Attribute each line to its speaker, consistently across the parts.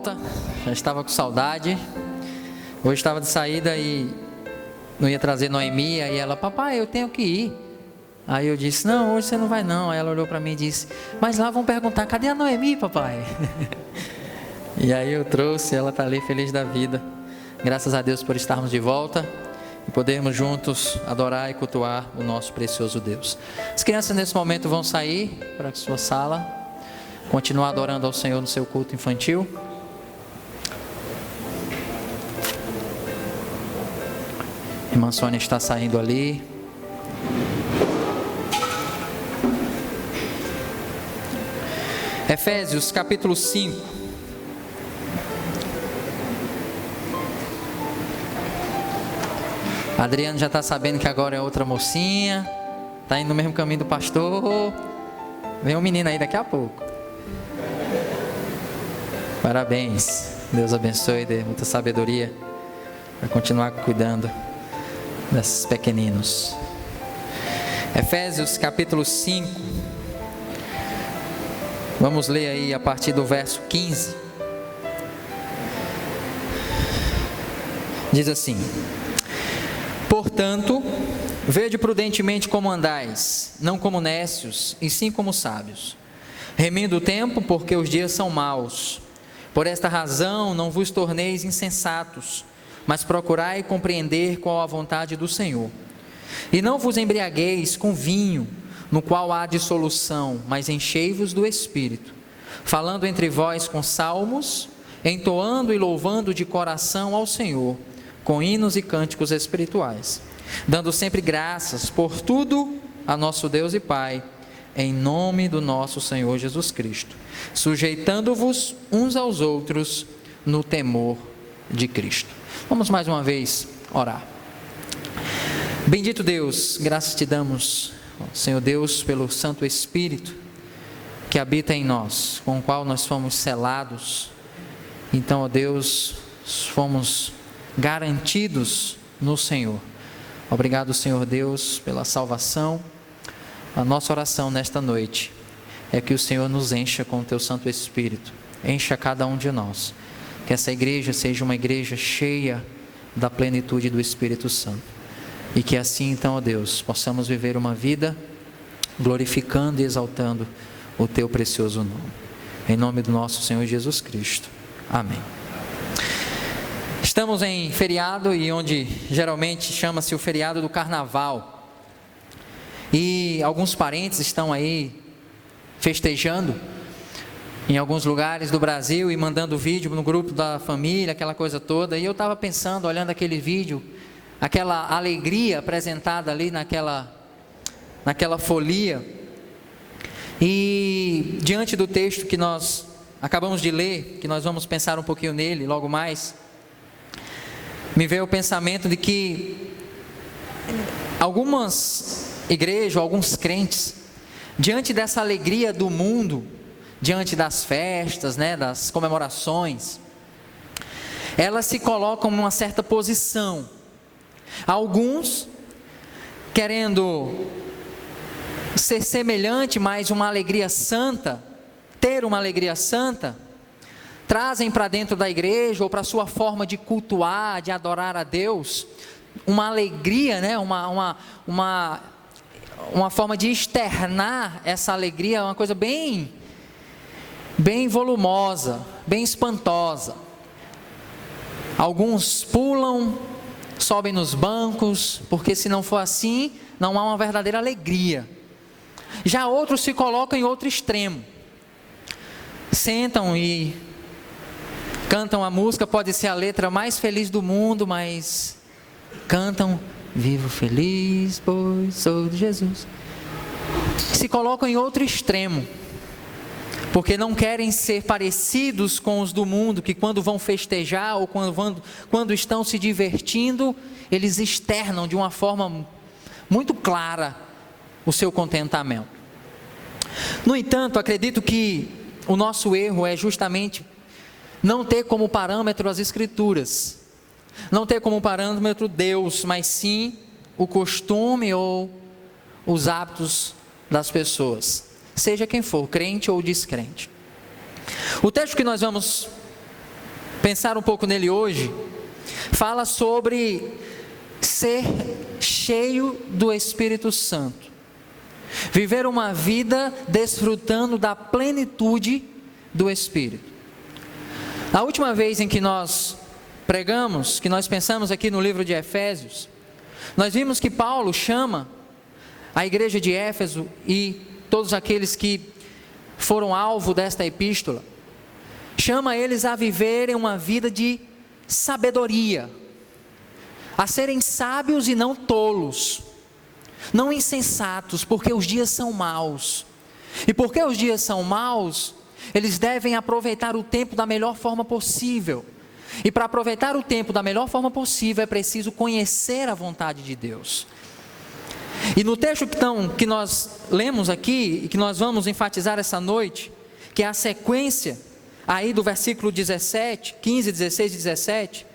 Speaker 1: volta, já estava com saudade. Hoje estava de saída e não ia trazer Noemi, aí ela, papai, eu tenho que ir. Aí eu disse, não, hoje você não vai não. Aí ela olhou para mim e disse, mas lá vão perguntar, cadê a Noemi, papai? E aí eu trouxe, ela está ali feliz da vida. Graças a Deus por estarmos de volta e podermos juntos adorar e cultuar o nosso precioso Deus. As crianças nesse momento vão sair para a sua sala, continuar adorando ao Senhor no seu culto infantil. A irmã Sônia está saindo ali. Efésios capítulo 5. Adriano já está sabendo que agora é outra mocinha. Está indo no mesmo caminho do pastor. Vem um menino aí daqui a pouco. Parabéns. Deus abençoe e dê muita sabedoria para continuar cuidando desses pequeninos. Efésios capítulo 5. Vamos ler aí a partir do verso 15. Diz assim: portanto, vede prudentemente como andais, não como nécios, e sim como sábios, remindo o tempo, porque os dias são maus. Por esta razão não vos torneis insensatos, mas procurai compreender qual a vontade do Senhor. E não vos embriagueis com vinho, no qual há dissolução, mas enchei-vos do Espírito, falando entre vós com salmos, entoando e louvando de coração ao Senhor, com hinos e cânticos espirituais, dando sempre graças por tudo a nosso Deus e Pai, em nome do nosso Senhor Jesus Cristo, sujeitando-vos uns aos outros no temor de Cristo. Vamos mais uma vez orar. Bendito Deus, graças te damos, Senhor Deus, pelo Santo Espírito que habita em nós, com o qual nós fomos selados. Então, ó Deus, fomos garantidos no Senhor. Obrigado, Senhor Deus, pela salvação. A nossa oração nesta noite é que o Senhor nos encha com o teu Santo Espírito, encha cada um de nós, que essa igreja seja uma igreja cheia da plenitude do Espírito Santo. E que assim, então, ó Deus, possamos viver uma vida glorificando e exaltando o Teu precioso nome. Em nome do nosso Senhor Jesus Cristo. Amém. Estamos em feriado, e onde geralmente chama-se o feriado do Carnaval. E alguns parentes estão aí festejando em alguns lugares do Brasil e mandando vídeo no grupo da família, aquela coisa toda. E eu estava pensando, olhando aquele vídeo, aquela alegria apresentada ali naquela folia, e diante do texto que nós acabamos de ler, que nós vamos pensar um pouquinho nele logo mais, me veio o pensamento de que algumas igrejas, alguns crentes, diante dessa alegria do mundo, diante das festas, das comemorações, elas se colocam numa certa posição. Alguns querendo ser semelhante, mas uma alegria santa, ter uma alegria santa, trazem para dentro da igreja ou para a sua forma de cultuar, de adorar a Deus, uma alegria, uma forma de externar essa alegria, uma coisa bem volumosa, bem espantosa. Alguns pulam, sobem nos bancos, porque se não for assim, não há uma verdadeira alegria. Já outros se colocam em outro extremo, sentam e cantam a música, pode ser a letra mais feliz do mundo, mas cantam, vivo feliz, pois sou de Jesus. Se colocam em outro extremo, porque não querem ser parecidos com os do mundo, que quando vão festejar ou quando estão se divertindo, eles externam de uma forma muito clara o seu contentamento. No entanto, acredito que o nosso erro é justamente não ter como parâmetro as Escrituras, não ter como parâmetro Deus, mas sim o costume ou os hábitos das pessoas, seja quem for, crente ou descrente. O texto que nós vamos pensar um pouco nele hoje, fala sobre ser cheio do Espírito Santo. Viver uma vida desfrutando da plenitude do Espírito. A última vez em que nós pregamos, que nós pensamos aqui no livro de Efésios, nós vimos que Paulo chama a igreja de Éfeso e todos aqueles que foram alvo desta epístola, chama eles a viverem uma vida de sabedoria, a serem sábios e não tolos, não insensatos, porque os dias são maus. E porque os dias são maus, eles devem aproveitar o tempo da melhor forma possível. E para aproveitar o tempo da melhor forma possível, é preciso conhecer a vontade de Deus. E no texto que nós lemos aqui, e que nós vamos enfatizar essa noite, que é a sequência aí do versículo 17, 15, 16 e 17,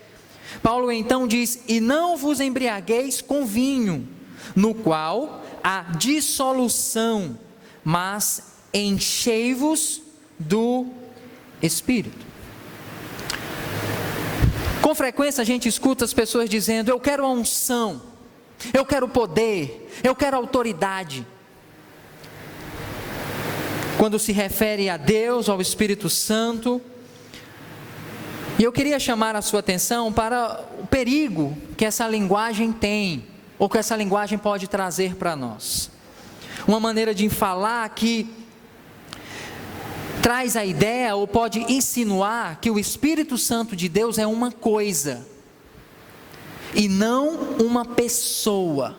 Speaker 1: Paulo então diz: e não vos embriagueis com vinho, no qual há dissolução, mas enchei-vos do Espírito. Com frequência a gente escuta as pessoas dizendo: eu quero a unção, eu quero poder, eu quero autoridade. Quando se refere a Deus, ao Espírito Santo. E eu queria chamar a sua atenção para o perigo que essa linguagem tem, ou que essa linguagem pode trazer para nós. Uma maneira de falar que traz a ideia, ou pode insinuar, que o Espírito Santo de Deus é uma coisa, e não uma pessoa.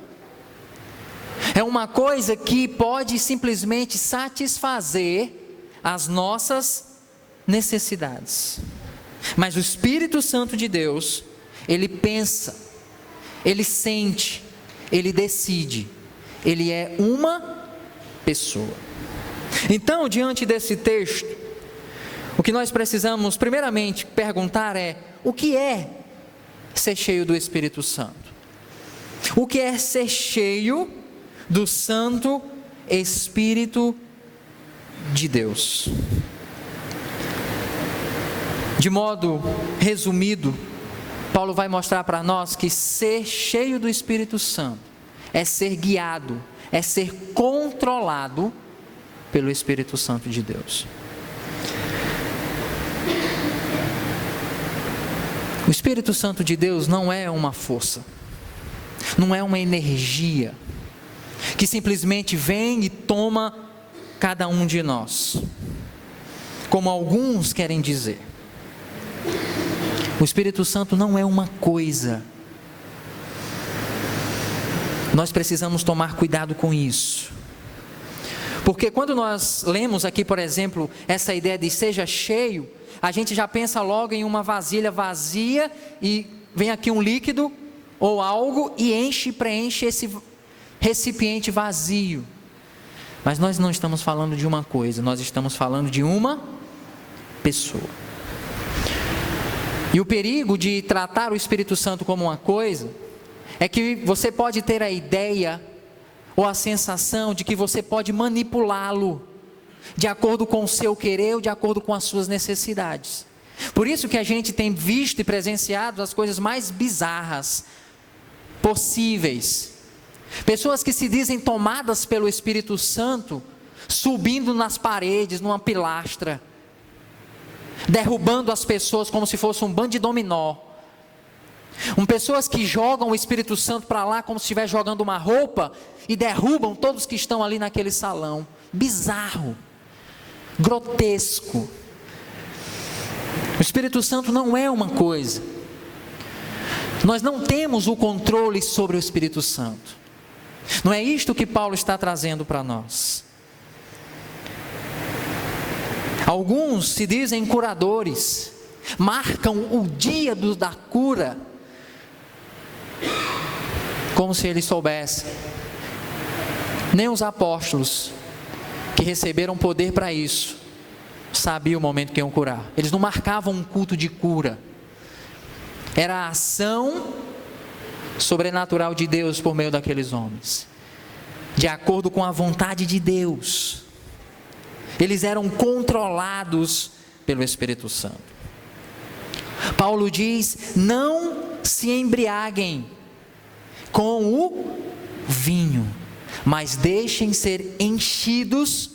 Speaker 1: É uma coisa que pode simplesmente satisfazer as nossas necessidades. Mas o Espírito Santo de Deus, ele pensa, ele sente, ele decide, ele é uma pessoa. Então, diante desse texto, o que nós precisamos primeiramente perguntar é: o que é ser cheio do Espírito Santo? O que é ser cheio do Santo Espírito de Deus? De modo resumido, Paulo vai mostrar para nós que ser cheio do Espírito Santo é ser guiado, é ser controlado pelo Espírito Santo de Deus. O Espírito Santo de Deus não é uma força, não é uma energia que simplesmente vem e toma cada um de nós, como alguns querem dizer. O Espírito Santo não é uma coisa. Nós precisamos tomar cuidado com isso. Porque quando nós lemos aqui, por exemplo, essa ideia de seja cheio, a gente já pensa logo em uma vasilha vazia e vem aqui um líquido ou algo e enche e preenche esse recipiente vazio. Mas nós não estamos falando de uma coisa, nós estamos falando de uma pessoa. E o perigo de tratar o Espírito Santo como uma coisa é que você pode ter a ideia ou a sensação de que você pode manipulá-lo de acordo com o seu querer ou de acordo com as suas necessidades. Por isso que a gente tem visto e presenciado as coisas mais bizarras possíveis. Pessoas que se dizem tomadas pelo Espírito Santo, subindo nas paredes, numa pilastra, derrubando as pessoas como se fosse um bando de dominó. Pessoas que jogam o Espírito Santo para lá como se estivesse jogando uma roupa e derrubam todos que estão ali naquele salão. Bizarro, grotesco. O Espírito Santo não é uma coisa. Nós não temos o controle sobre o Espírito Santo. Não é isto que Paulo está trazendo para nós. Alguns se dizem curadores, marcam o dia da cura, como se eles soubessem. Nem os apóstolos, que receberam poder para isso, sabiam o momento que iam curar. Eles não marcavam um culto de cura. Era a ação sobrenatural de Deus por meio daqueles homens, de acordo com a vontade de Deus. Eles eram controlados pelo Espírito Santo. Paulo diz: não se embriaguem com o vinho, mas deixem ser enchidos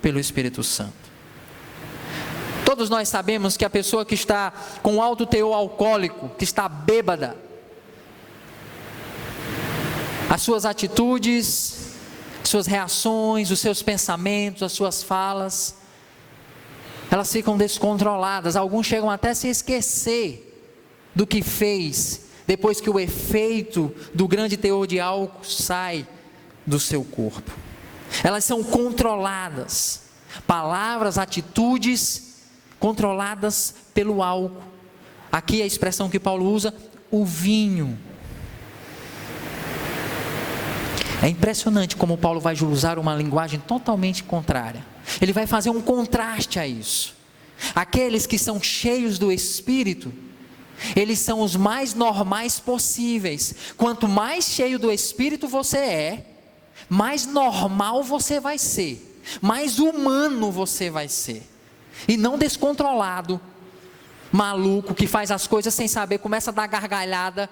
Speaker 1: pelo Espírito Santo. Todos nós sabemos que a pessoa que está com alto teor alcoólico, que está bêbada, as suas atitudes, suas reações, os seus pensamentos, as suas falas, elas ficam descontroladas. Alguns chegam até a se esquecer do que fez, depois que o efeito do grande teor de álcool sai do seu corpo. Elas são controladas, palavras, atitudes controladas pelo álcool. Aqui a expressão que Paulo usa, o vinho. É impressionante como Paulo vai usar uma linguagem totalmente contrária. Ele vai fazer um contraste a isso. Aqueles que são cheios do Espírito, eles são os mais normais possíveis. Quanto mais cheio do Espírito você é, mais normal você vai ser, mais humano você vai ser, e não descontrolado, maluco, que faz as coisas sem saber, começa a dar gargalhada,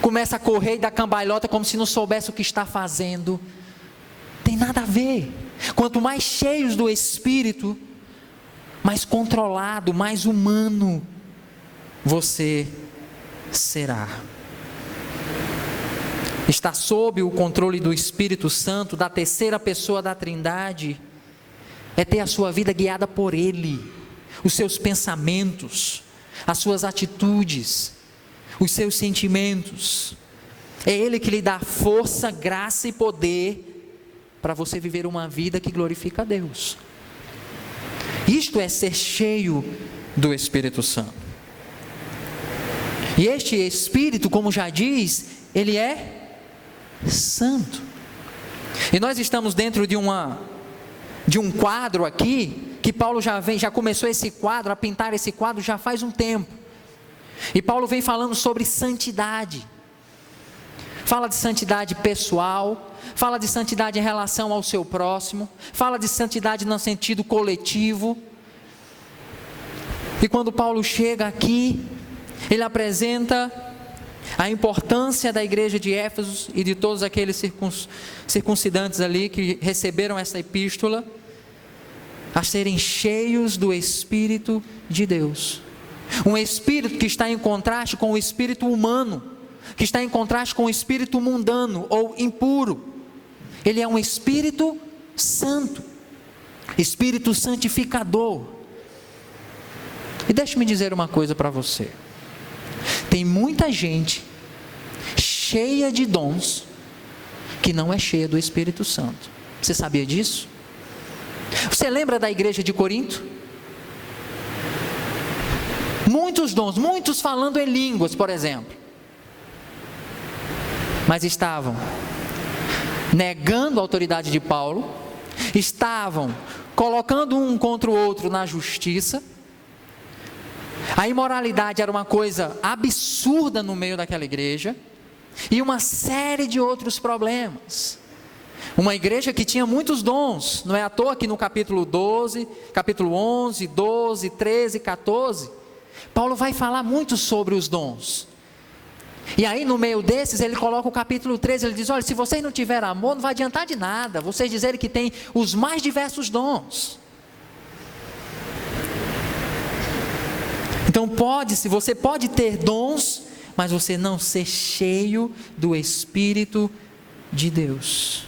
Speaker 1: começa a correr e dar cambalhota como se não soubesse o que está fazendo. Tem nada a ver. Quanto mais cheios do Espírito, mais controlado, mais humano você será. Estar sob o controle do Espírito Santo, da terceira pessoa da Trindade, é ter a sua vida guiada por Ele, os seus pensamentos, as suas atitudes, os seus sentimentos. É Ele que lhe dá força, graça e poder para você viver uma vida que glorifica a Deus. Isto é ser cheio do Espírito Santo. E este Espírito, como já diz, ele é santo. E nós estamos dentro de um quadro aqui, que Paulo já começou esse quadro, a pintar esse quadro já faz um tempo. E Paulo vem falando sobre santidade. Fala de santidade pessoal, fala de santidade em relação ao seu próximo, fala de santidade no sentido coletivo. E quando Paulo chega aqui, ele apresenta a importância da igreja de Éfeso e de todos aqueles circuncidantes ali que receberam essa epístola, a serem cheios do Espírito de Deus. Um espírito que está em contraste com o espírito humano, que está em contraste com o espírito mundano ou impuro. Ele é um espírito santo, espírito santificador. E deixe-me dizer uma coisa para você. Tem muita gente cheia de dons que não é cheia do Espírito Santo. Você sabia disso? Você lembra da igreja de Corinto? Muitos dons, muitos falando em línguas, por exemplo. Mas estavam negando a autoridade de Paulo, estavam colocando um contra o outro na justiça. A imoralidade era uma coisa absurda no meio daquela igreja, e uma série de outros problemas. Uma igreja que tinha muitos dons, não é à toa que no capítulo 12, capítulo 11, 12, 13, 14, Paulo vai falar muito sobre os dons. E aí no meio desses ele coloca o capítulo 13, ele diz: olha, se vocês não tiverem amor, não vai adiantar de nada, vocês dizerem que tem os mais diversos dons. Então você pode ter dons, mas você não ser cheio do Espírito de Deus.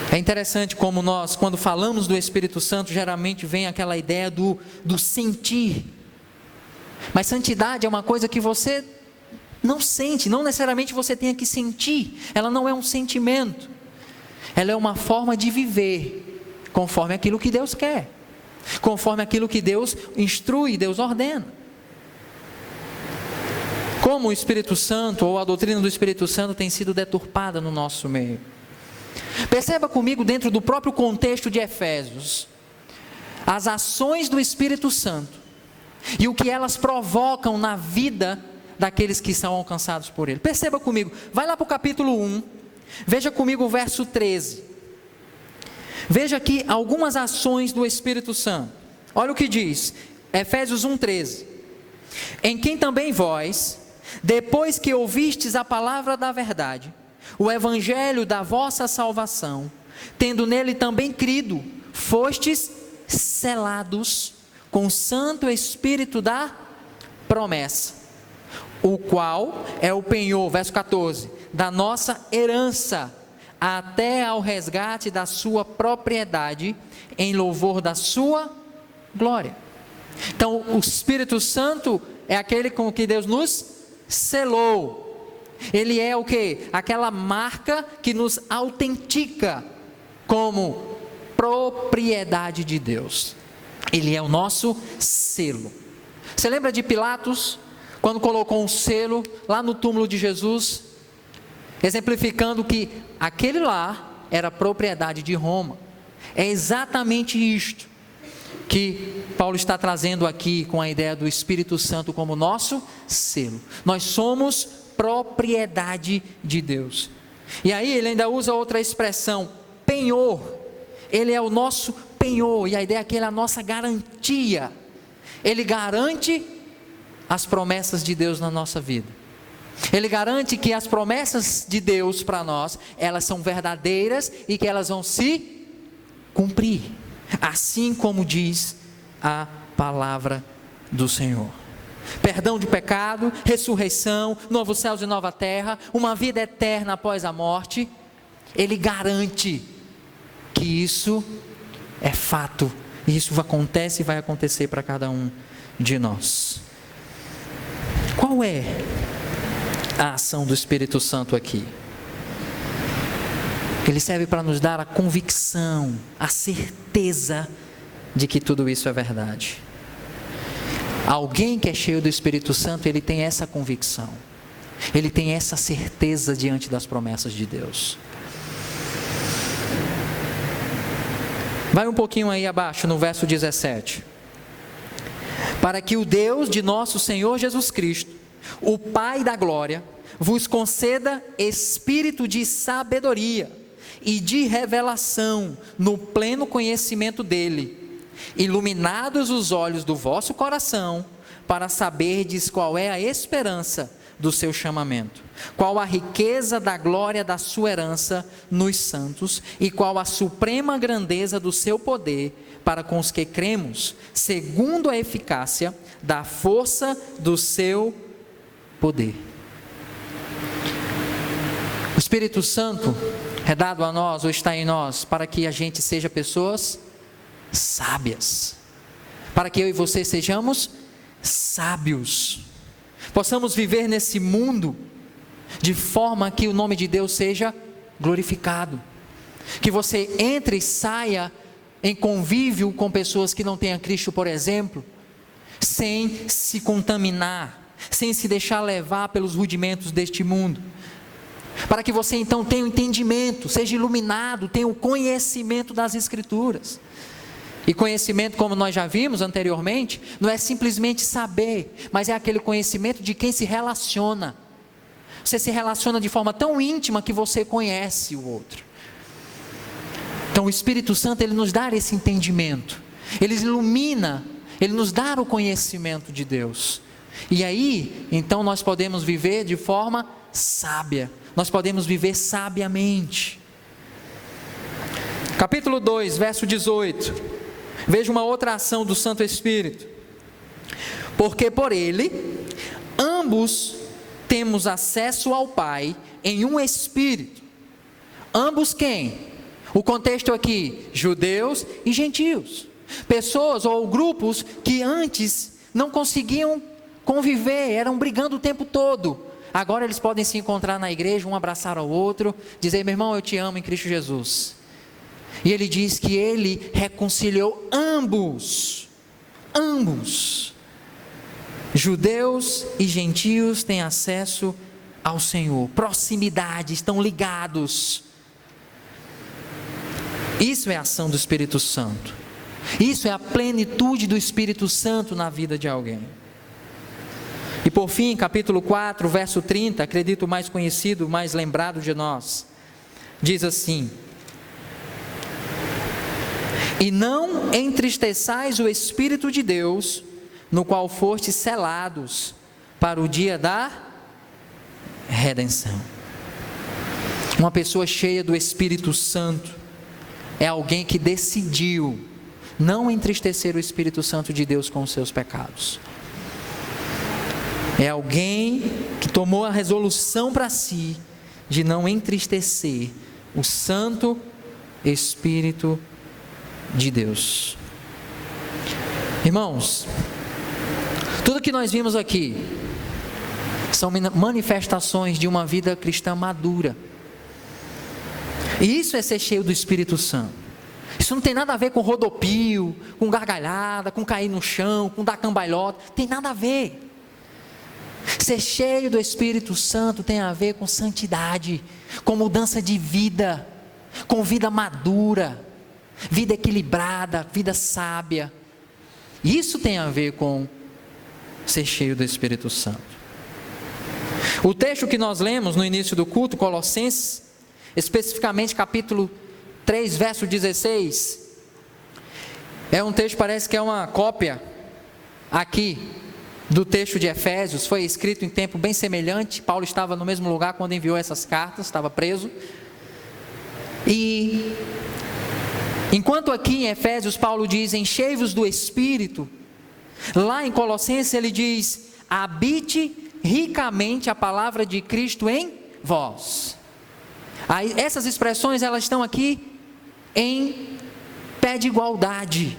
Speaker 1: É interessante como nós, quando falamos do Espírito Santo, geralmente vem aquela ideia do sentir. Mas santidade é uma coisa que você não sente, não necessariamente você tenha que sentir. Ela não é um sentimento. Ela é uma forma de viver, conforme aquilo que Deus quer, conforme aquilo que Deus instrui, Deus ordena. Como o Espírito Santo, ou a doutrina do Espírito Santo tem sido deturpada no nosso meio. Perceba comigo, dentro do próprio contexto de Efésios, as ações do Espírito Santo e o que elas provocam na vida daqueles que são alcançados por Ele. Perceba comigo, vai lá para o capítulo 1, veja comigo o verso 13. Veja aqui algumas ações do Espírito Santo. Olha o que diz, Efésios 1:13. Em quem também vós, depois que ouvistes a palavra da verdade, o evangelho da vossa salvação, tendo nele também crido, fostes selados com o Santo Espírito da promessa, o qual é o penhor, verso 14, da nossa herança, até ao resgate da sua propriedade, em louvor da sua glória. Então, o Espírito Santo é aquele com que Deus nos selou. Ele é o que? Aquela marca que nos autentica como propriedade de Deus. Ele é o nosso selo. Você lembra de Pilatos, quando colocou um selo lá no túmulo de Jesus, exemplificando que aquele lá era propriedade de Roma? É exatamente isto que Paulo está trazendo aqui com a ideia do Espírito Santo como nosso selo. Nós somos propriedade de Deus. E aí ele ainda usa outra expressão, penhor. Ele é o nosso penhor, e a ideia aqui é a nossa garantia. Ele garante as promessas de Deus na nossa vida. Ele garante que as promessas de Deus para nós, elas são verdadeiras e que elas vão se cumprir, assim como diz a palavra do Senhor. Perdão de pecado, ressurreição, novo céus e nova terra, uma vida eterna após a morte. Ele garante que isso é fato, e isso acontece e vai acontecer para cada um de nós. Qual é a ação do Espírito Santo aqui? Ele serve para nos dar a convicção, a certeza de que tudo isso é verdade. Alguém que é cheio do Espírito Santo, ele tem essa convicção, ele tem essa certeza diante das promessas de Deus. Vai um pouquinho aí abaixo, no verso 17. Para que o Deus de nosso Senhor Jesus Cristo, o Pai da glória, vos conceda espírito de sabedoria e de revelação no pleno conhecimento dele, iluminados os olhos do vosso coração, para saberdes qual é a esperança do seu chamamento, qual a riqueza da glória da sua herança nos santos, e qual a suprema grandeza do seu poder para com os que cremos, segundo a eficácia da força do seu poder. O Espírito Santo é dado a nós, ou está em nós, para que a gente seja pessoas sábias, para que eu e você sejamos sábios, possamos viver nesse mundo de forma que o nome de Deus seja glorificado, que você entre e saia em convívio com pessoas que não tenham Cristo, por exemplo, sem se contaminar, sem se deixar levar pelos rudimentos deste mundo, para que você então tenha o entendimento, seja iluminado, tenha o conhecimento das Escrituras. E conhecimento, como nós já vimos anteriormente, não é simplesmente saber, mas é aquele conhecimento de quem se relaciona. Você se relaciona de forma tão íntima que você conhece o outro. Então o Espírito Santo, ele nos dá esse entendimento, ele ilumina, ele nos dá o conhecimento de Deus. E aí, então nós podemos viver de forma sábia, nós podemos viver sabiamente. Capítulo 2, verso 18. Veja uma outra ação do Santo Espírito. Porque por ele, ambos temos acesso ao Pai em um Espírito. Ambos quem? O contexto aqui, judeus e gentios. Pessoas ou grupos que antes não conseguiam conviver, eram brigando o tempo todo. Agora eles podem se encontrar na igreja, um abraçar ao outro, dizer: meu irmão, eu te amo em Cristo Jesus. E ele diz que ele reconciliou ambos, judeus e gentios têm acesso ao Senhor, proximidade, estão ligados. Isso é a ação do Espírito Santo, isso é a plenitude do Espírito Santo na vida de alguém. E por fim, capítulo 4, verso 30, acredito o mais conhecido, o mais lembrado de nós, diz assim: E não entristeçais o Espírito de Deus, no qual fostes selados para o dia da redenção. Uma pessoa cheia do Espírito Santo é alguém que decidiu não entristecer o Espírito Santo de Deus com os seus pecados. É alguém que tomou a resolução para si de não entristecer o Santo Espírito de Deus. Irmãos, tudo que nós vimos aqui são manifestações de uma vida cristã madura. E isso é ser cheio do Espírito Santo. Isso não tem nada a ver com rodopio, com gargalhada, com cair no chão, com dar cambalhota. Tem nada a ver. Ser cheio do Espírito Santo tem a ver com santidade, com mudança de vida, com vida madura, vida equilibrada, vida sábia. Isso tem a ver com ser cheio do Espírito Santo. O texto que nós lemos no início do culto, Colossenses, especificamente capítulo 3, verso 16, é um texto, parece que é uma cópia aqui do texto de Efésios. Foi escrito em tempo bem semelhante. Paulo estava no mesmo lugar quando enviou essas cartas, estava preso. E enquanto aqui em Efésios Paulo diz: enchei-vos do Espírito, lá em Colossenses ele diz: habite ricamente a palavra de Cristo em vós. Aí, essas expressões elas estão aqui em pé de igualdade,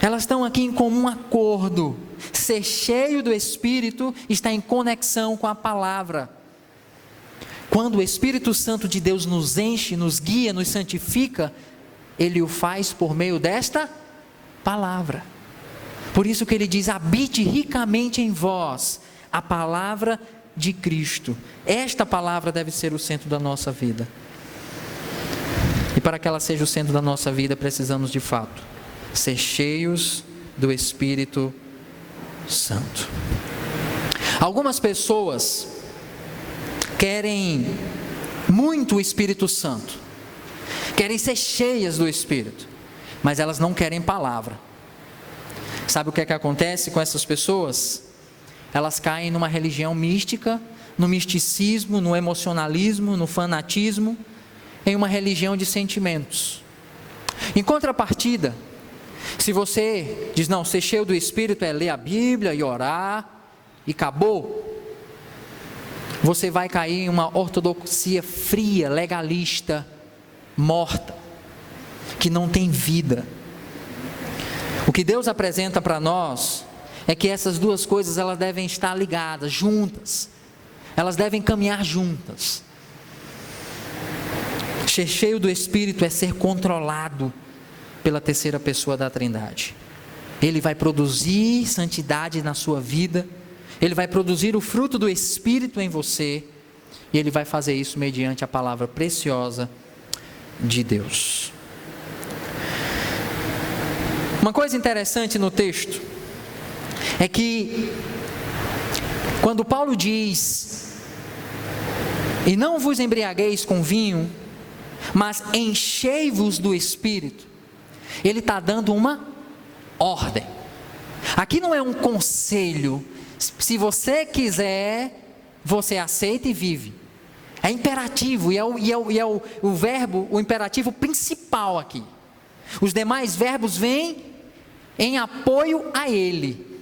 Speaker 1: elas estão aqui em comum acordo. Ser cheio do Espírito está em conexão com a palavra. Quando o Espírito Santo de Deus nos enche, nos guia, nos santifica, Ele o faz por meio desta palavra. Por isso que Ele diz: habite ricamente em vós a palavra de Cristo. Esta palavra deve ser o centro da nossa vida. E para que ela seja o centro da nossa vida, precisamos de fato ser cheios do Espírito Santo. Algumas pessoas querem muito o Espírito Santo, querem ser cheias do Espírito, mas elas não querem palavra. Sabe o que é que acontece com essas pessoas? Elas caem numa religião mística, no misticismo, no emocionalismo, no fanatismo, em uma religião de sentimentos. Em contrapartida, se você diz: não, ser cheio do Espírito é ler a Bíblia e orar e acabou, você vai cair em uma ortodoxia fria, legalista, morta, que não tem vida. O que Deus apresenta para nós é que essas duas coisas elas devem estar ligadas, juntas. Elas devem caminhar juntas. Ser cheio do Espírito é ser controlado pela terceira pessoa da Trindade. Ele vai produzir santidade na sua vida, Ele vai produzir o fruto do Espírito em você, e Ele vai fazer isso mediante a palavra preciosa de Deus. Uma coisa interessante no texto é que quando Paulo diz: e não vos embriagueis com vinho, mas enchei-vos do Espírito, ele está dando uma ordem. Aqui não é um conselho: se você quiser, você aceita e vive. É imperativo, e é o verbo, o imperativo principal aqui. Os demais verbos vêm em apoio a ele.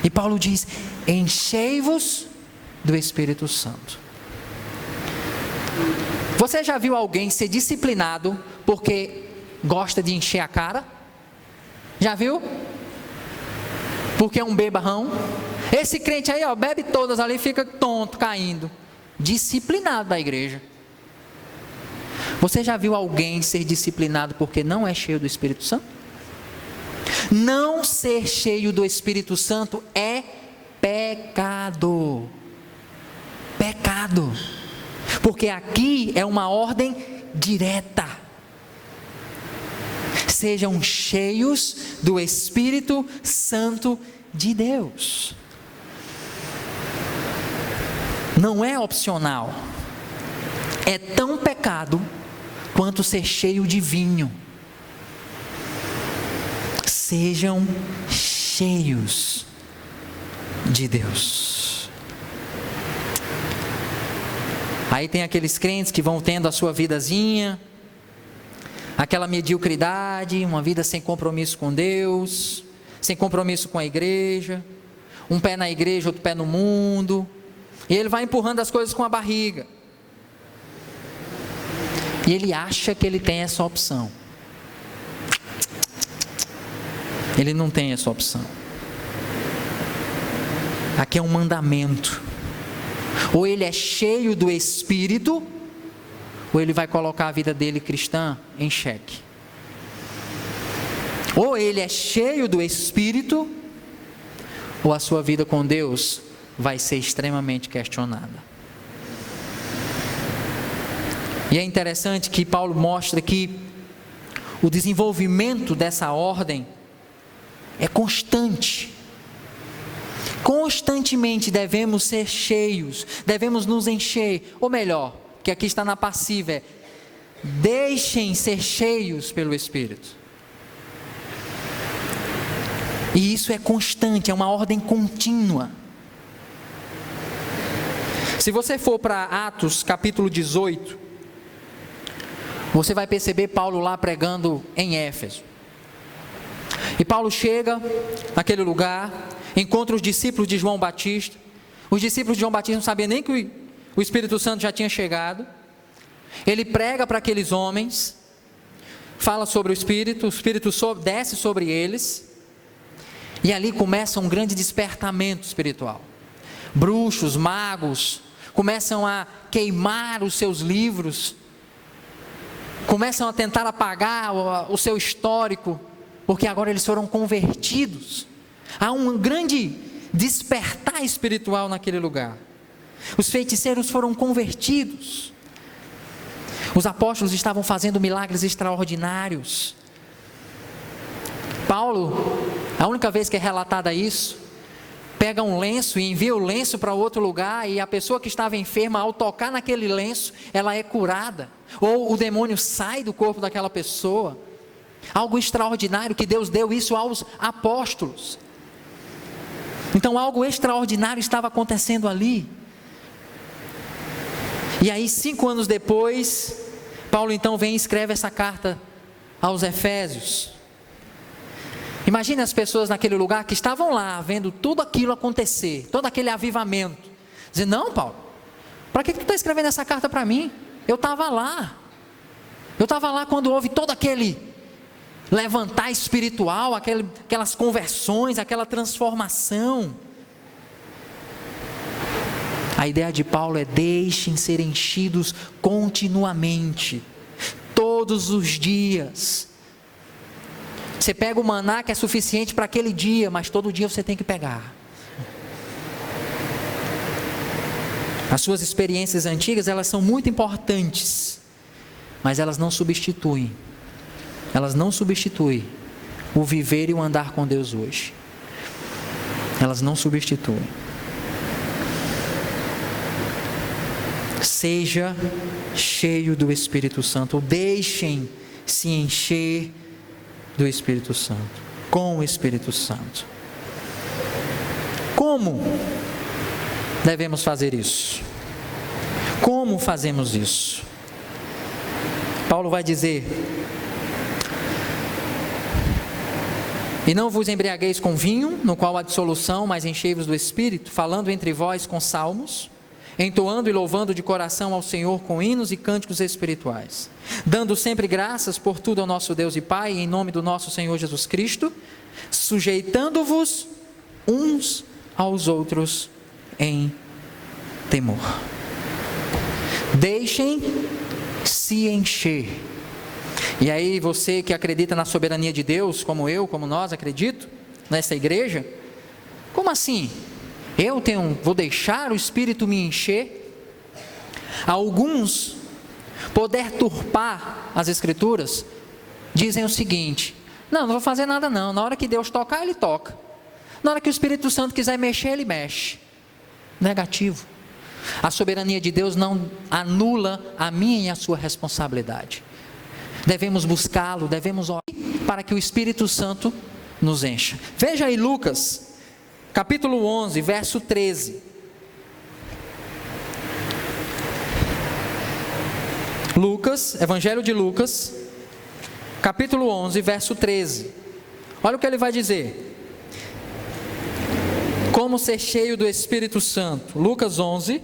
Speaker 1: E Paulo diz: enchei-vos do Espírito Santo. Você já viu alguém ser disciplinado porque gosta de encher a cara? Já viu? Porque é um bebarrão. Esse crente aí, ó, bebe todas ali, fica tonto, caindo. Disciplinado da igreja. Você já viu alguém ser disciplinado porque não é cheio do Espírito Santo? Não ser cheio do Espírito Santo é pecado. Pecado. Porque aqui é uma ordem direta. Sejam cheios do Espírito Santo de Deus. Não é opcional. É tão pecado quanto ser cheio de vinho. sejam cheios de Deus. Aí tem aqueles crentes que vão tendo a sua vidazinha, aquela mediocridade, uma vida sem compromisso com Deus, sem compromisso com a igreja, um pé na igreja, outro pé no mundo, e ele vai empurrando as coisas com a barriga, e ele acha que ele tem essa opção. Ele não tem essa opção. Aqui é um mandamento: ou ele é cheio do Espírito, ou ele vai colocar a vida dele cristã em xeque. Ou ele é cheio do Espírito, ou a sua vida com Deus vai ser extremamente questionada. E é interessante que Paulo mostra que o desenvolvimento dessa ordem é constante. Constantemente devemos ser cheios, devemos nos encher, ou melhor, que aqui está na passiva, é: deixem ser cheios pelo Espírito. E isso é constante, é uma ordem contínua. Se você for para Atos capítulo 18, você vai perceber Paulo lá pregando em Éfeso. E Paulo chega naquele lugar, encontra os discípulos de João Batista. Os discípulos de João Batista não sabiam nem que o Espírito Santo já tinha chegado. Ele prega para aqueles homens, fala sobre o Espírito desce sobre eles, e ali começa um grande despertamento espiritual. Bruxos, magos, começam a queimar os seus livros, começam a tentar apagar o seu histórico, porque agora eles foram convertidos. Há um grande despertar espiritual naquele lugar. Os feiticeiros foram convertidos. Os apóstolos estavam fazendo milagres extraordinários. Paulo, a única vez que é relatada isso, pega um lenço e envia o lenço para outro lugar, e a pessoa que estava enferma, ao tocar naquele lenço, ela é curada, ou o demônio sai do corpo daquela pessoa. Algo extraordinário, que Deus deu isso aos apóstolos. Então algo extraordinário estava acontecendo ali. E aí 5 anos depois, Paulo então vem e escreve essa carta aos Efésios. Imagine as pessoas naquele lugar que estavam lá, vendo tudo aquilo acontecer, todo aquele avivamento, dizendo: não, Paulo, para que tu está escrevendo essa carta para mim? Eu estava lá quando houve todo aquele levantar espiritual, aquelas conversões, aquela transformação. A ideia de Paulo é: deixem ser enchidos continuamente, todos os dias. Você pega o maná que é suficiente para aquele dia, mas todo dia você tem que pegar. As suas experiências antigas, elas são muito importantes, mas elas não substituem o viver e o andar com Deus hoje. Elas não substituem. Seja cheio do Espírito Santo, ou deixem se encher do Espírito Santo, com o Espírito Santo. Como devemos fazer isso? Como fazemos isso? Paulo vai dizer: e não vos embriagueis com vinho, no qual há dissolução, mas enchei-vos do Espírito, falando entre vós com salmos, entoando e louvando de coração ao Senhor com hinos e cânticos espirituais, dando sempre graças por tudo ao nosso Deus e Pai, em nome do nosso Senhor Jesus Cristo, sujeitando-vos uns aos outros em temor. Deixem se encher. E aí você que acredita na soberania de Deus, como eu, como nós acredito, nessa igreja, como assim? Vou deixar o Espírito me encher? Alguns, por deturpar as Escrituras, dizem o seguinte: não vou fazer nada não, na hora que Deus tocar, Ele toca, na hora que o Espírito Santo quiser mexer, Ele mexe. Negativo. A soberania de Deus não anula a minha e a sua responsabilidade. Devemos buscá-lo, devemos orar para que o Espírito Santo nos encha. Veja aí Lucas, capítulo 11, verso 13. Lucas, Evangelho de Lucas, capítulo 11, verso 13. Olha o que ele vai dizer. Como ser cheio do Espírito Santo. Lucas 11,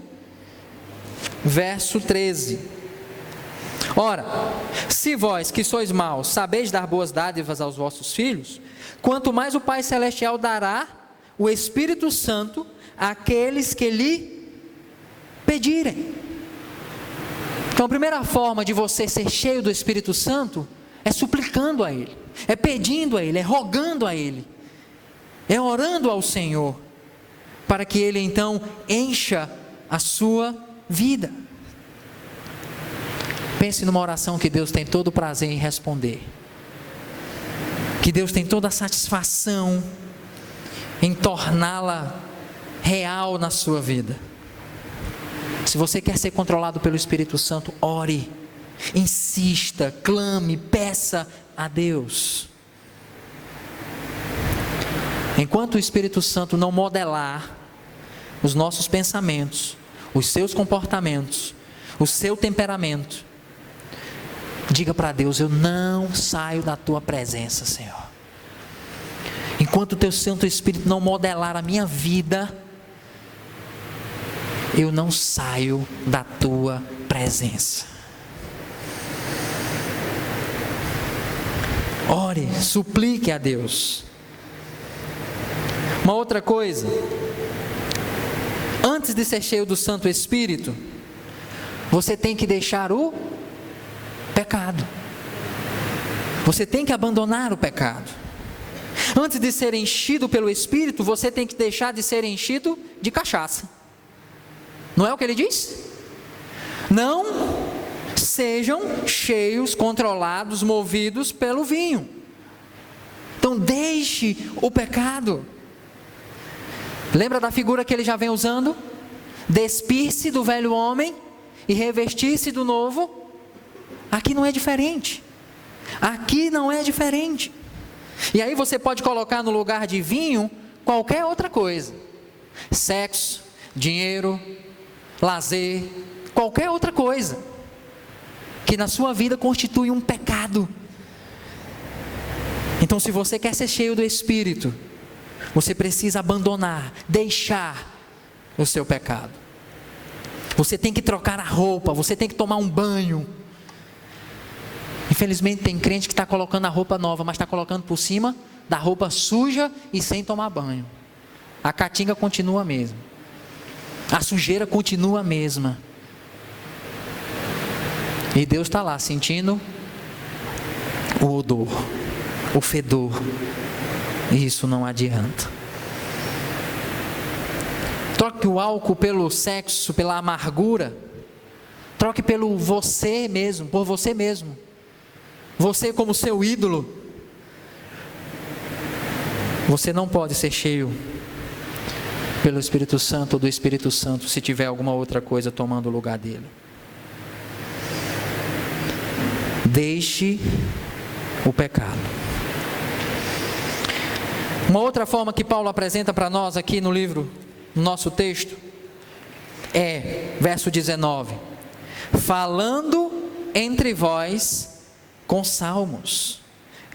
Speaker 1: verso 13. Ora, se vós que sois maus, sabeis dar boas dádivas aos vossos filhos, quanto mais o Pai Celestial dará o Espírito Santo àqueles que lhe pedirem. Então a primeira forma de você ser cheio do Espírito Santo é suplicando a Ele, é pedindo a Ele, é rogando a Ele, é orando ao Senhor, para que Ele então encha a sua vida. Pense numa oração que Deus tem todo o prazer em responder, que Deus tem toda a satisfação em torná-la real na sua vida. Se você quer ser controlado pelo Espírito Santo, ore, insista, clame, peça a Deus. Enquanto o Espírito Santo não modelar os nossos pensamentos, os seus comportamentos, o seu temperamento, diga para Deus: eu não saio da tua presença, Senhor. Enquanto o teu Santo Espírito não modelar a minha vida, eu não saio da tua presença. Ore, suplique a Deus. Uma outra coisa, antes de ser cheio do Santo Espírito, você tem que deixar o pecado. Você tem que abandonar o pecado. Antes de ser enchido pelo Espírito, você tem que deixar de ser enchido de cachaça. Não é o que ele diz? Não sejam cheios, controlados, movidos pelo vinho. Então deixe o pecado. Lembra da figura que ele já vem usando? Despir-se do velho homem e revestir-se do novo. Aqui não é diferente. Aqui não é diferente. E aí você pode colocar no lugar de vinho qualquer outra coisa: sexo, dinheiro, lazer, qualquer outra coisa que na sua vida constitui um pecado. Então, se você quer ser cheio do Espírito, você precisa abandonar, deixar o seu pecado. Você tem que trocar a roupa, você tem que tomar um banho. Infelizmente tem crente que está colocando a roupa nova, mas está colocando por cima da roupa suja e sem tomar banho. A caatinga continua a mesma, a sujeira continua a mesma, e Deus está lá sentindo o odor, o fedor, e isso não adianta. Troque o álcool pelo sexo, pela amargura. Troque pelo você mesmo, por você mesmo, você como seu ídolo. Você não pode ser cheio pelo Espírito Santo ou do Espírito Santo se tiver alguma outra coisa tomando o lugar dele. Deixe o pecado. Uma outra forma que Paulo apresenta para nós aqui no livro, no nosso texto, é, verso 19: falando entre vós com salmos,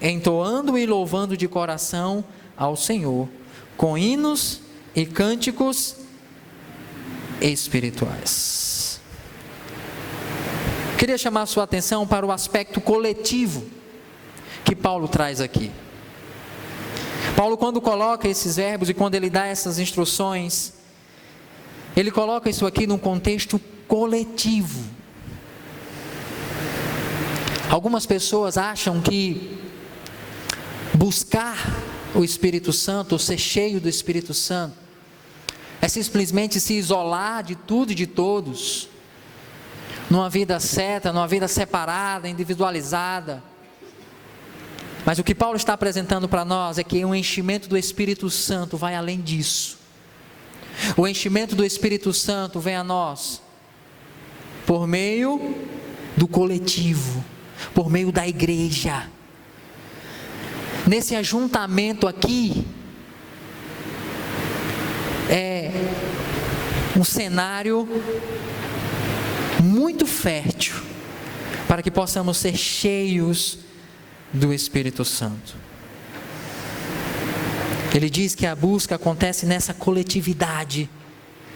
Speaker 1: entoando e louvando de coração ao Senhor, com hinos e cânticos espirituais. Queria chamar a sua atenção para o aspecto coletivo que Paulo traz aqui. Paulo, quando coloca esses verbos e quando ele dá essas instruções, ele coloca isso aqui num contexto coletivo. Algumas pessoas acham que buscar o Espírito Santo, ou ser cheio do Espírito Santo, é simplesmente se isolar de tudo e de todos, numa vida certa, numa vida separada, individualizada. Mas o que Paulo está apresentando para nós é que o enchimento do Espírito Santo vai além disso. O enchimento do Espírito Santo vem a nós por meio do coletivo, por meio da igreja. nesse ajuntamento aqui, é um cenário muito fértil para que possamos ser cheios do Espírito Santo. Ele diz que a busca acontece nessa coletividade,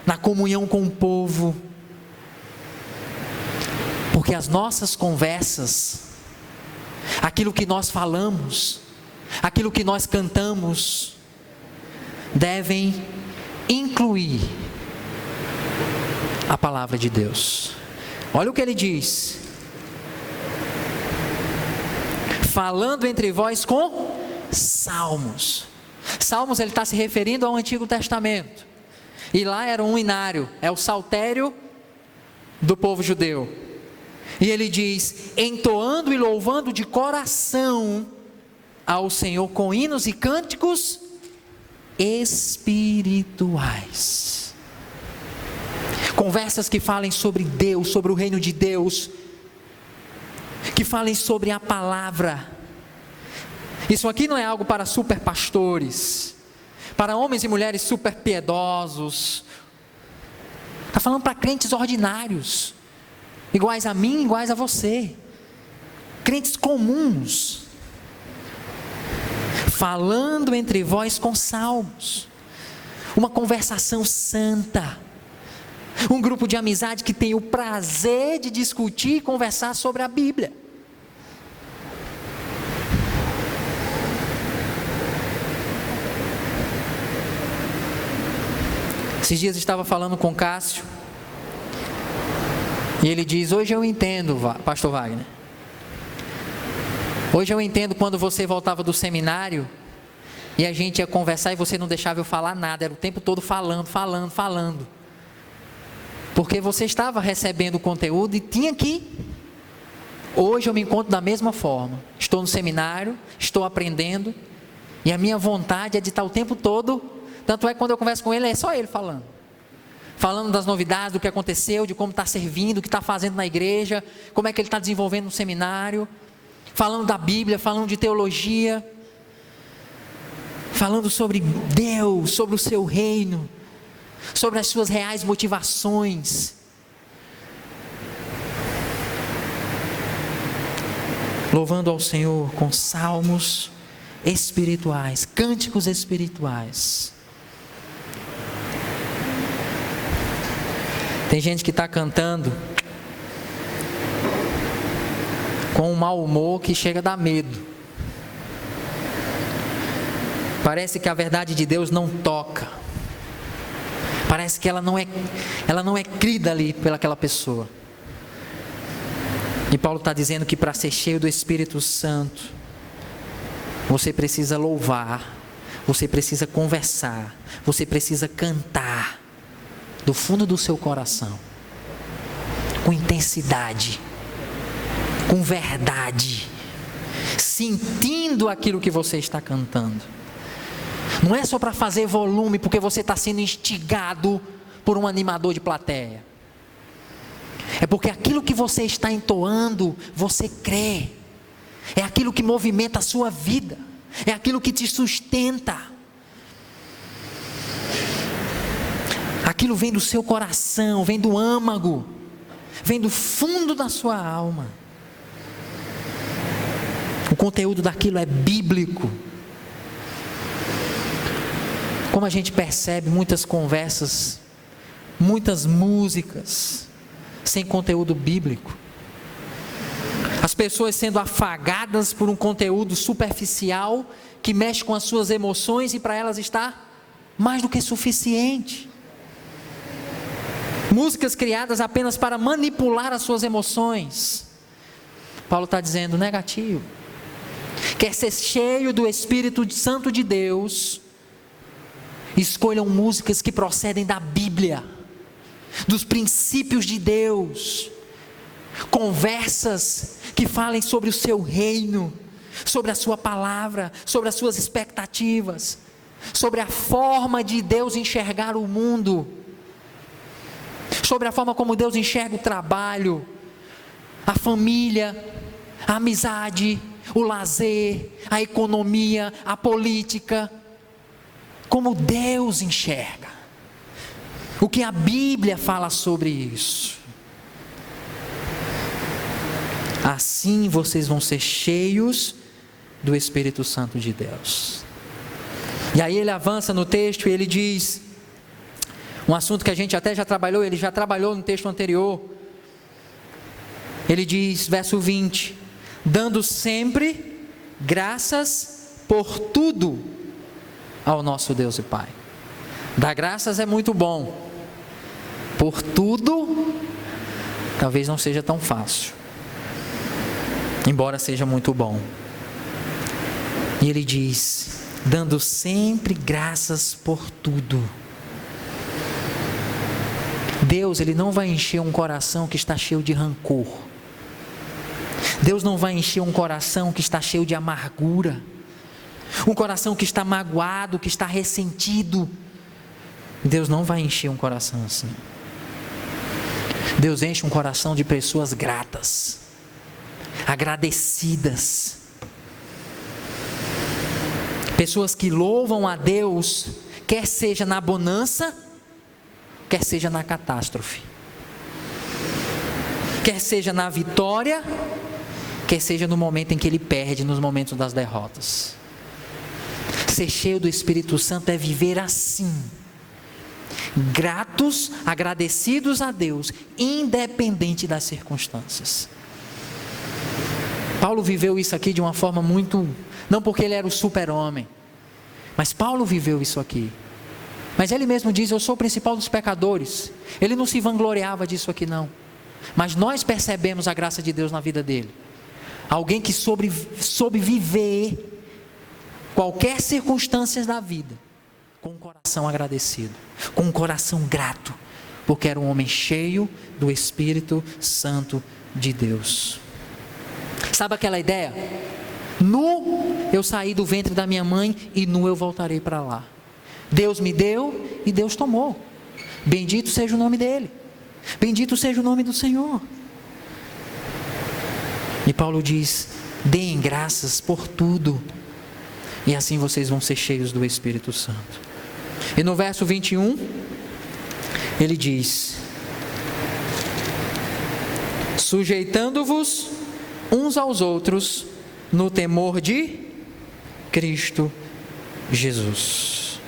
Speaker 1: na comunhão com o povo, porque as nossas conversas, aquilo que nós falamos, aquilo que nós cantamos, devem incluir a palavra de Deus. Olha o que ele diz: falando entre vós com salmos. Salmos, ele está se referindo ao Antigo Testamento, e lá era um inário, é o saltério do povo judeu. E ele diz: entoando e louvando de coração ao Senhor com hinos e cânticos espirituais. Conversas que falem sobre Deus, sobre o reino de Deus, que falem sobre a palavra. Isso aqui não é algo para super pastores, para homens e mulheres super piedosos. Está falando para crentes ordinários, iguais a mim, iguais a você, crentes comuns, falando entre vós com salmos, uma conversação santa, um grupo de amizade que tem o prazer de discutir e conversar sobre a Bíblia. Esses dias estava falando com Cássio, e ele diz: hoje eu entendo, pastor Wagner, hoje eu entendo quando você voltava do seminário, e a gente ia conversar e você não deixava eu falar nada, era o tempo todo falando, porque você estava recebendo o conteúdo e tinha que. Hoje eu me encontro da mesma forma, estou no seminário, estou aprendendo, e a minha vontade é de estar o tempo todo. Tanto é que quando eu converso com ele, é só ele falando das novidades, do que aconteceu, de como está servindo, o que está fazendo na igreja, como é que ele está desenvolvendo no seminário, falando da Bíblia, falando de teologia, falando sobre Deus, sobre o seu reino, sobre as suas reais motivações. Louvando ao Senhor com salmos espirituais, cânticos espirituais. Tem gente que está cantando com um mau humor que chega a dar medo. Parece que a verdade de Deus não toca. Parece que ela não é crida ali pelaquela pessoa. E Paulo está dizendo que para ser cheio do Espírito Santo, você precisa louvar, você precisa conversar, você precisa cantar do fundo do seu coração, com intensidade, com verdade, sentindo aquilo que você está cantando. Não é só para fazer volume, porque você está sendo instigado por um animador de plateia. É porque aquilo que você está entoando, você crê. É aquilo que movimenta a sua vida, é aquilo que te sustenta. Aquilo vem do seu coração, vem do âmago, vem do fundo da sua alma. O conteúdo daquilo é bíblico. Como a gente percebe muitas conversas, muitas músicas sem conteúdo bíblico. As pessoas sendo afagadas por um conteúdo superficial que mexe com as suas emoções e para elas está mais do que suficiente. Músicas criadas apenas para manipular as suas emoções. Paulo está dizendo negativo. Quer ser cheio do Espírito Santo de Deus, escolham músicas que procedem da Bíblia, dos princípios de Deus, conversas que falem sobre o seu reino, sobre a sua palavra, sobre as suas expectativas, sobre a forma de Deus enxergar o mundo, sobre a forma como Deus enxerga o trabalho, a família, a amizade, o lazer, a economia, a política, como Deus enxerga. O que a Bíblia fala sobre isso. Assim vocês vão ser cheios do Espírito Santo de Deus. E aí ele avança no texto e ele diz, um assunto que a gente até já trabalhou, ele já trabalhou no texto anterior. Ele diz, verso 20, dando sempre graças por tudo ao nosso Deus e Pai. Dar graças é muito bom, por tudo, talvez não seja tão fácil, embora seja muito bom. E ele diz, dando sempre graças por tudo. Deus, Ele não vai encher um coração que está cheio de rancor. Deus não vai encher um coração que está cheio de amargura. Um coração que está magoado, que está ressentido. Deus não vai encher um coração assim. Deus enche um coração de pessoas gratas, agradecidas. Pessoas que louvam a Deus, quer seja na bonança, quer seja na catástrofe. Quer seja na vitória, quer seja no momento em que ele perde, nos momentos das derrotas. Ser cheio do Espírito Santo é viver assim, gratos, agradecidos a Deus, independente das circunstâncias. Paulo viveu isso aqui de uma forma muito, não porque ele era o super-homem, mas Paulo viveu isso aqui. Mas ele mesmo diz, eu sou o principal dos pecadores. Ele não se vangloriava disso aqui não, mas nós percebemos a graça de Deus na vida dele. Alguém que soube viver qualquer circunstância da vida com um coração agradecido, com um coração grato, porque era um homem cheio do Espírito Santo de Deus. Sabe aquela ideia? Nu eu saí do ventre da minha mãe e nu eu voltarei para lá. Deus me deu e Deus tomou. Bendito seja o nome dele. Bendito seja o nome do Senhor. E Paulo diz, deem graças por tudo, e assim vocês vão ser cheios do Espírito Santo. E no verso 21, ele diz, sujeitando-vos uns aos outros no temor de Cristo Jesus.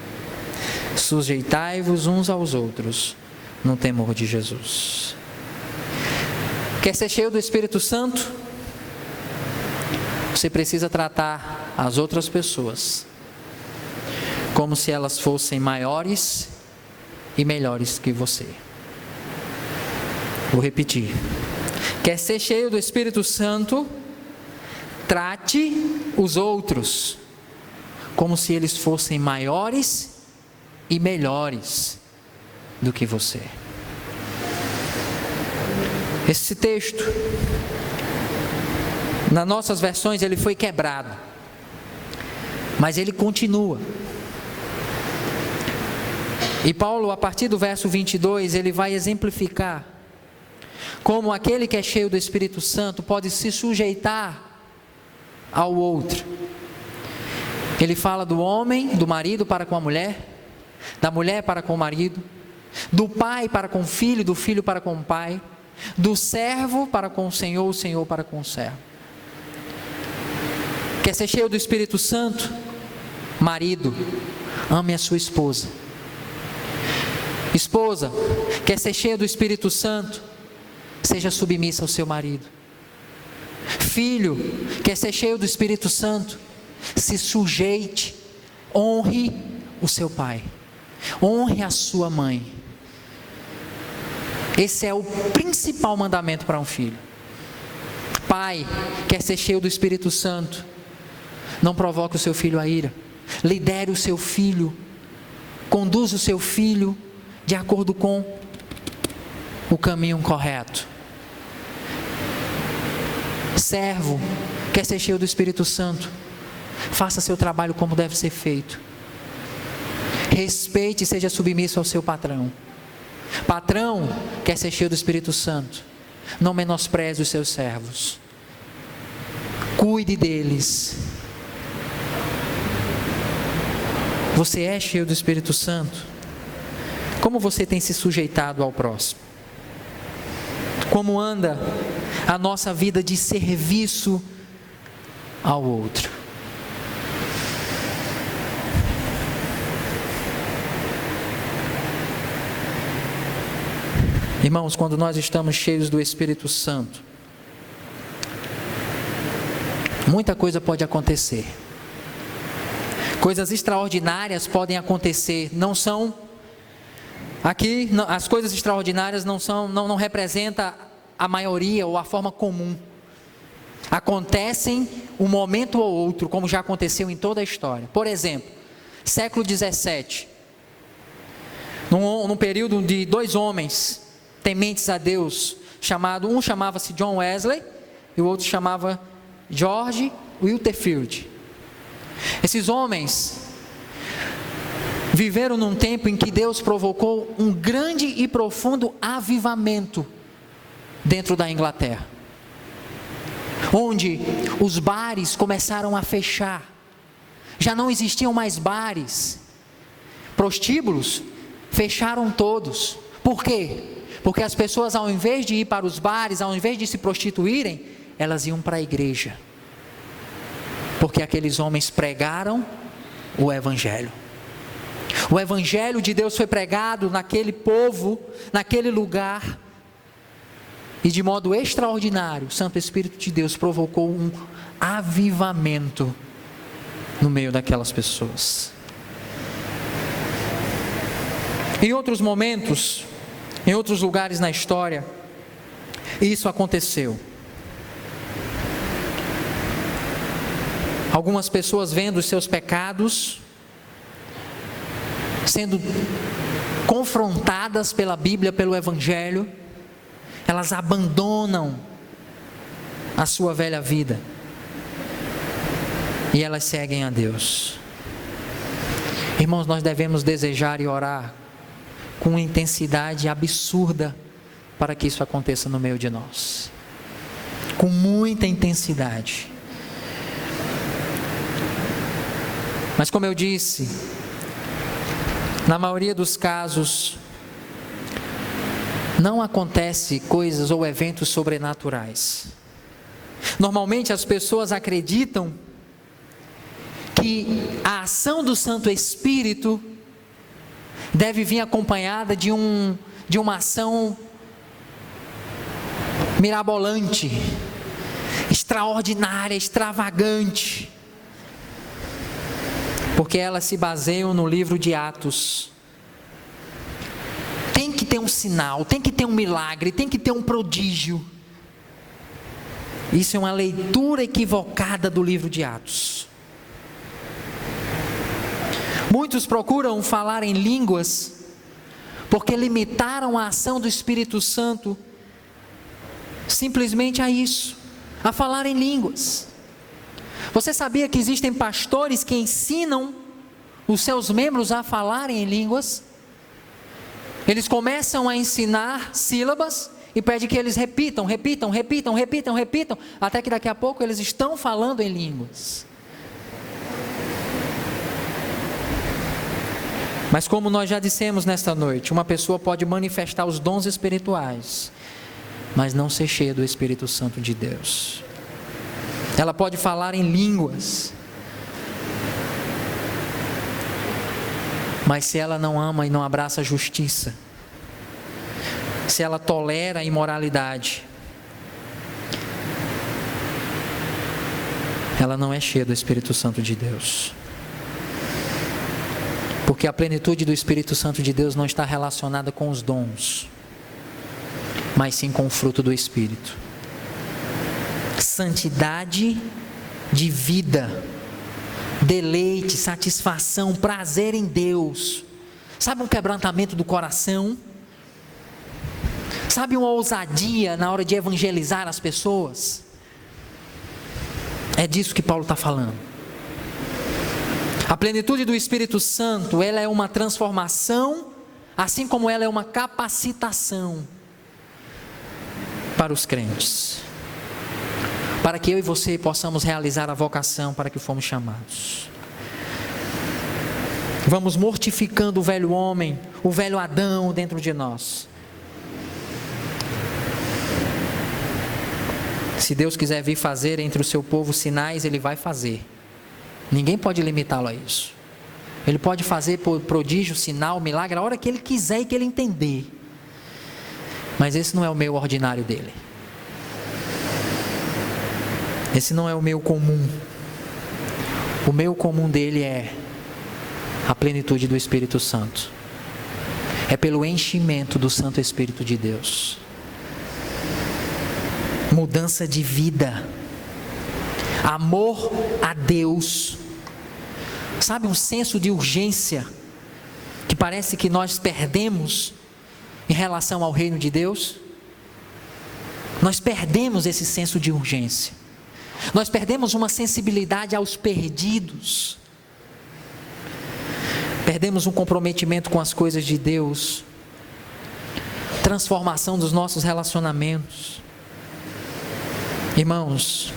Speaker 1: Sujeitai-vos uns aos outros no temor de Jesus. Quer ser cheio do Espírito Santo? Você precisa tratar as outras pessoas como se elas fossem maiores e melhores que você. Vou repetir. Quer ser cheio do Espírito Santo? Trate os outros como se eles fossem maiores e melhores do que você. Esse texto, nas nossas versões, ele foi quebrado, mas ele continua. E Paulo, a partir do verso 22, ele vai exemplificar como aquele que é cheio do Espírito Santo pode se sujeitar ao outro. Ele fala do homem, do marido para com a mulher, da mulher para com o marido, do pai para com o filho, do filho para com o pai, do servo para com o senhor para com o servo. Quer ser cheio do Espírito Santo? Marido, ame a sua esposa. Esposa, quer ser cheia do Espírito Santo? Seja submissa ao seu marido. Filho, quer ser cheio do Espírito Santo? Se sujeite, honre o seu pai, honre a sua mãe. Esse é o principal mandamento para um filho. Pai, quer ser cheio do Espírito Santo? Não provoque o seu filho à ira. Lidere o seu filho, conduza o seu filho de acordo com o caminho correto. Servo, quer ser cheio do Espírito Santo? Faça seu trabalho como deve ser feito. Respeite e seja submisso ao seu patrão. Patrão, quer ser cheio do Espírito Santo? Não menospreze os seus servos. cuide deles. Você é cheio do Espírito Santo? Como você tem se sujeitado ao próximo? Como anda a nossa vida de serviço ao outro? Irmãos, quando nós estamos cheios do Espírito Santo, muita coisa pode acontecer. Coisas extraordinárias podem acontecer. Não são aqui, as coisas extraordinárias não representa a maioria ou a forma comum. Acontecem um momento ou outro, como já aconteceu em toda a história. Por exemplo, século 17, num período de 2 homens tementes a Deus, um chamava-se John Wesley e o outro chamava George Whitefield. Esses homens viveram num tempo em que Deus provocou um grande e profundo avivamento dentro da Inglaterra, onde os bares começaram a fechar, já não existiam mais bares, prostíbulos fecharam todos. Por quê? Porque as pessoas, ao invés de ir para os bares, ao invés de se prostituírem, elas iam para a igreja, porque aqueles homens pregaram o Evangelho. O Evangelho de Deus foi pregado naquele povo, naquele lugar, e de modo extraordinário, o Santo Espírito de Deus provocou um avivamento no meio daquelas pessoas. Em outros momentos, em outros lugares na história, isso aconteceu. Algumas pessoas vendo os seus pecados, sendo confrontadas pela Bíblia, pelo Evangelho, elas abandonam a sua velha vida e elas seguem a Deus. Irmãos, nós devemos desejar e orar com uma intensidade absurda para que isso aconteça no meio de nós, com muita intensidade. Mas como eu disse, na maioria dos casos, não acontece coisas ou eventos sobrenaturais. Normalmente as pessoas acreditam que a ação do Santo Espírito deve vir acompanhada de uma ação mirabolante, extraordinária, extravagante, porque elas se baseiam no livro de Atos. Tem que ter um sinal, tem que ter um milagre, tem que ter um prodígio. Isso é uma leitura equivocada do livro de Atos. Muitos procuram falar em línguas porque limitaram a ação do Espírito Santo simplesmente a isso, a falar em línguas. Você sabia que existem pastores que ensinam os seus membros a falarem em línguas? Eles começam a ensinar sílabas e pedem que eles repitam, até que daqui a pouco eles estão falando em línguas. Mas como nós já dissemos nesta noite, uma pessoa pode manifestar os dons espirituais, mas não ser cheia do Espírito Santo de Deus. Ela pode falar em línguas, mas se ela não ama e não abraça a justiça, se ela tolera a imoralidade, ela não é cheia do Espírito Santo de Deus. Porque a plenitude do Espírito Santo de Deus não está relacionada com os dons, mas sim com o fruto do Espírito. Santidade de vida, deleite, satisfação, prazer em Deus. Sabe um quebrantamento do coração? Sabe uma ousadia na hora de evangelizar as pessoas? É disso que Paulo está falando. A plenitude do Espírito Santo, ela é uma transformação, assim como ela é uma capacitação para os crentes. para que eu e você possamos realizar a vocação para que fomos chamados. Vamos mortificando o velho homem, o velho Adão dentro de nós. Se Deus quiser vir fazer entre o seu povo sinais, Ele vai fazer. Ninguém pode limitá-lo a isso. Ele pode fazer prodígio, sinal, milagre, a hora que Ele quiser e que Ele entender. Mas esse não é o meio ordinário dEle. Esse não é o meio comum. O meio comum dEle é a plenitude do Espírito Santo. É pelo enchimento do Santo Espírito de Deus. Mudança de vida. Amor a Deus. Sabe, um senso de urgência que parece que nós perdemos em relação ao reino de Deus? Nós perdemos esse senso de urgência. Nós perdemos uma sensibilidade aos perdidos. Perdemos um comprometimento com as coisas de Deus. Transformação dos nossos relacionamentos. Irmãos,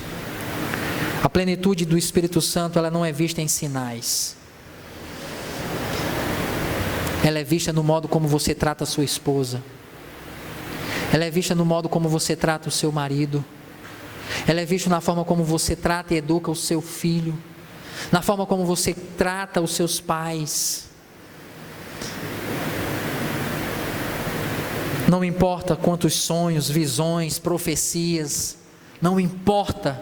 Speaker 1: a plenitude do Espírito Santo, ela não é vista em sinais. Ela é vista no modo como você trata a sua esposa. Ela é vista no modo como você trata o seu marido. Ela é vista na forma como você trata e educa o seu filho. Na forma como você trata os seus pais. Não importa quantos sonhos, visões, profecias, não importa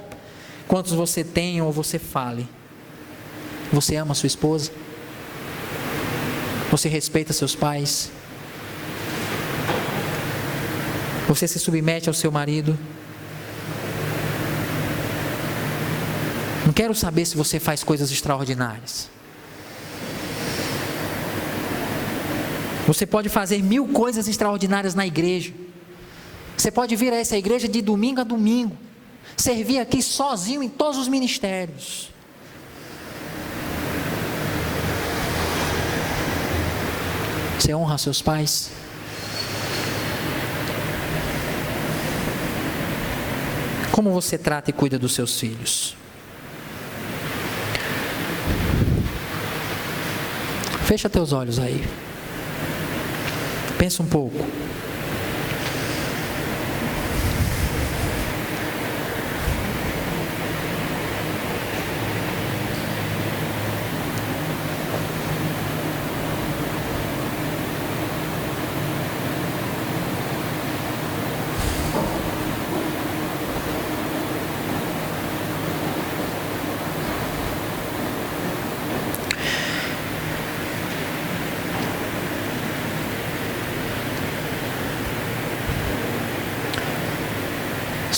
Speaker 1: quantos você tenha ou você fale. Você ama sua esposa? Você respeita seus pais? Você se submete ao seu marido? Não quero saber se você faz coisas extraordinárias. Você pode fazer 1000 coisas extraordinárias na igreja. Você pode vir a essa igreja de domingo a domingo, servir aqui sozinho em todos os ministérios. Você honra seus pais? Como você trata e cuida dos seus filhos? Fecha teus olhos aí. Pensa um pouco.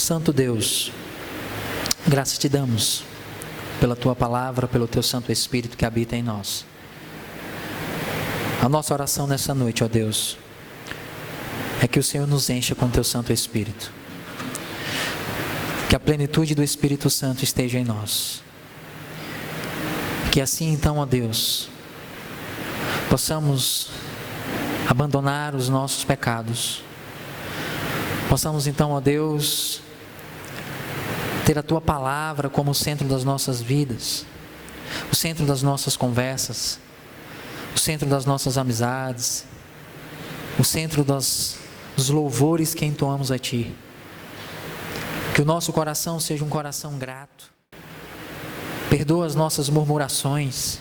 Speaker 1: Santo Deus, graças te damos pela tua palavra, pelo teu Santo Espírito que habita em nós. A nossa oração nessa noite, ó Deus, é que o Senhor nos encha com teu Santo Espírito. Que a plenitude do Espírito Santo esteja em nós. Que assim então, ó Deus, possamos abandonar os nossos pecados. Possamos então, ó Deus, ter a tua palavra como o centro das nossas vidas, o centro das nossas conversas, o centro das nossas amizades, o centro dos louvores que entoamos a ti. Que o nosso coração seja um coração grato. Perdoa as nossas murmurações.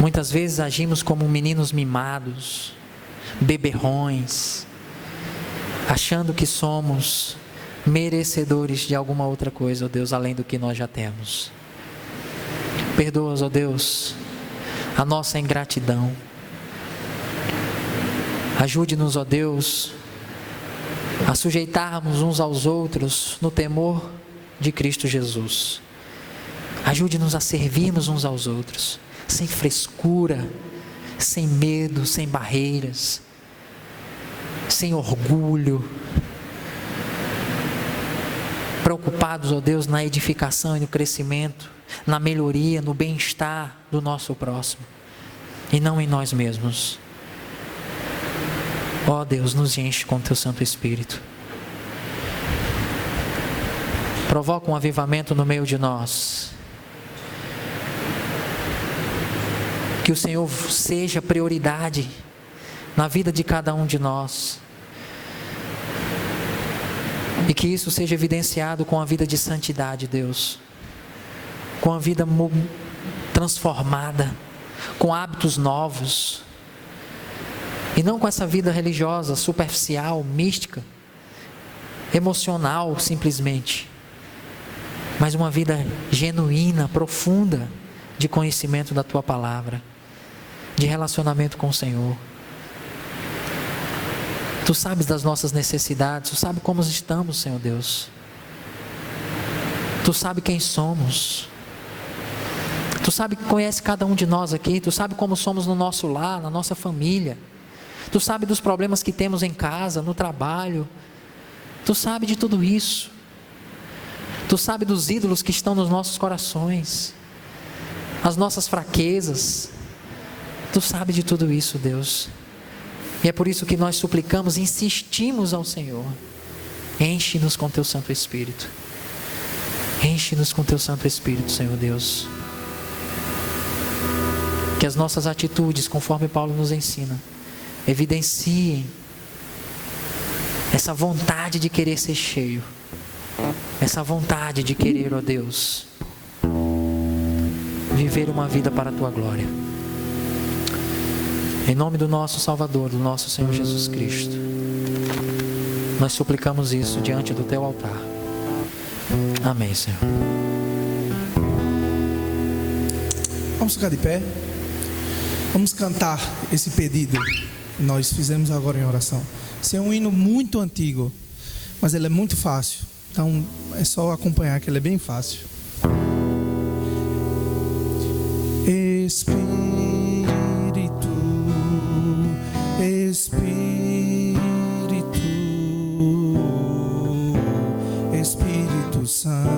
Speaker 1: Muitas vezes agimos como meninos mimados, beberrões, achando que somos merecedores de alguma outra coisa, ó Deus, além do que nós já temos. Perdoa-nos, ó Deus, a nossa ingratidão. Ajude-nos, ó Deus, a sujeitarmos uns aos outros no temor de Cristo Jesus. Ajude-nos a servirmos uns aos outros, sem frescura, sem medo, sem barreiras, sem orgulho, preocupados, ó Deus, na edificação e no crescimento, na melhoria, no bem-estar do nosso próximo, e não em nós mesmos. Ó Deus, nos enche com teu Santo Espírito. Provoca um avivamento no meio de nós. Que o Senhor seja prioridade na vida de cada um de nós. E que isso seja evidenciado com a vida de santidade, Deus. Com a vida transformada, com hábitos novos. E não com essa vida religiosa, superficial, mística, emocional simplesmente. Mas uma vida genuína, profunda, de conhecimento da Tua palavra, de relacionamento com o Senhor. Tu sabes das nossas necessidades, Tu sabes como estamos, Senhor Deus. Tu sabes quem somos. Tu sabes que conhece cada um de nós aqui. Tu sabes como somos no nosso lar, na nossa família. Tu sabes dos problemas que temos em casa, no trabalho. Tu sabes de tudo isso. Tu sabes dos ídolos que estão nos nossos corações, as nossas fraquezas. Tu sabes de tudo isso, Deus. E é por isso que nós suplicamos, insistimos ao Senhor. Enche-nos com Teu Santo Espírito. Enche-nos com Teu Santo Espírito, Senhor Deus. Que as nossas atitudes, conforme Paulo nos ensina, evidenciem essa vontade de querer ser cheio. Essa vontade de querer, ó Deus, viver uma vida para a Tua glória. Em nome do nosso Salvador, do nosso Senhor Jesus Cristo, nós suplicamos isso diante do Teu altar. Amém, Senhor.
Speaker 2: Vamos ficar de pé. Vamos cantar esse pedido que nós fizemos agora em oração. Esse é um hino muito antigo, mas ele é muito fácil. Então é só acompanhar que ele é bem fácil. Espírito, Espírito, Espírito Santo,